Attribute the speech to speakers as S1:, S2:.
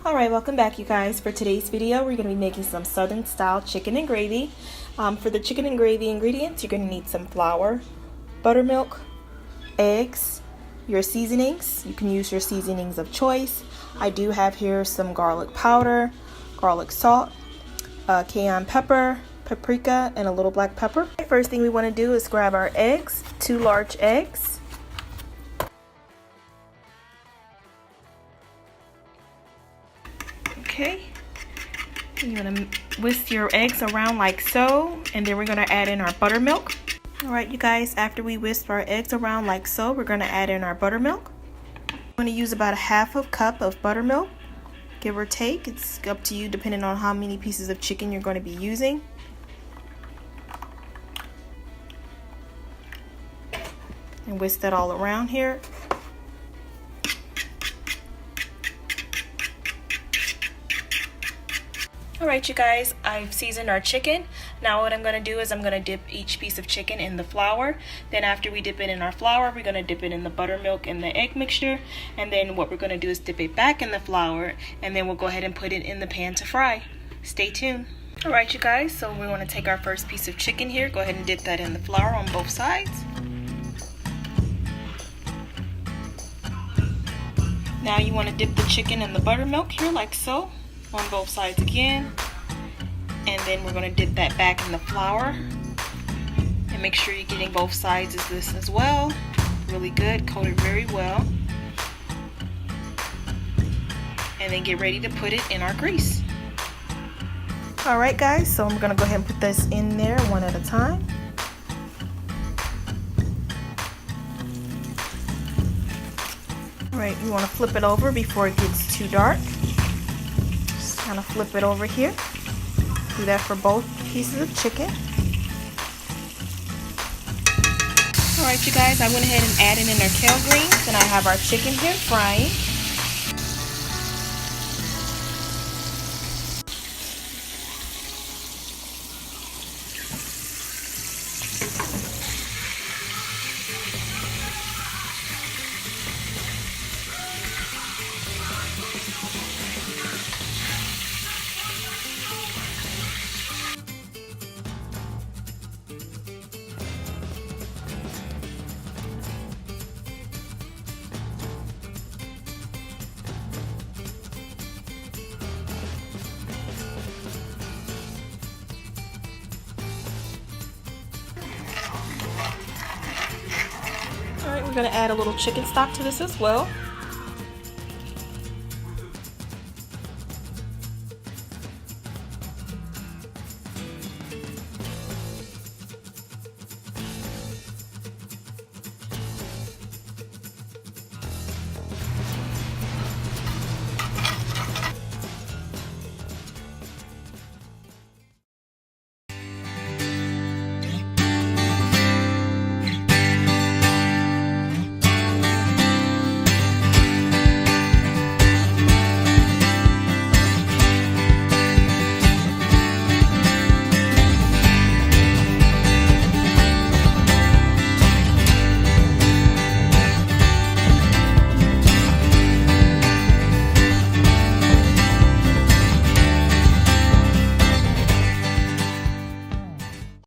S1: Alright, welcome back you guys. For today's video, we're going to be making some southern style chicken and gravy. For the chicken and gravy ingredients, you're going to need some flour, buttermilk, eggs, your seasonings. You can use your seasonings of choice. I do have here some garlic powder, garlic salt, cayenne pepper, paprika, and a little black pepper. First thing we want to do is grab our eggs, 2 large eggs. Okay, you're going to whisk your eggs around like so, and then we're going to add in our buttermilk. Alright you guys, after we whisk our eggs around like so, we're going to add in our buttermilk. I'm going to use about a half a cup of buttermilk, give or take. It's up to you depending on how many pieces of chicken you're going to be using. And whisk that all around here. Alright you guys, I've seasoned our chicken. Now what I'm going to do is I'm going to dip each piece of chicken in the flour. Then after we dip it in our flour, we're going to dip it in the buttermilk and the egg mixture. And then what we're going to do is dip it back in the flour. And then we'll go ahead and put it in the pan to fry. Stay tuned. Alright you guys, so we want to take our first piece of chicken here. Go ahead and dip that in the flour on both sides. Now you want to dip the chicken in the buttermilk here like so. On both sides again, and then we're going to dip that back in the flour, and make sure you're getting both sides of this as well. Really good, coat it very well, and then get ready to put it in our grease. Alright guys, so I'm going to go ahead and put this in there one at a time. Alright, you want to flip it over before it gets too dark. Kind of flip it over here. Do that for both pieces of chicken. Alright you guys, I went ahead and added in our kale greens, and I have our chicken here frying. Alright, we're going to add a little chicken stock to this as well.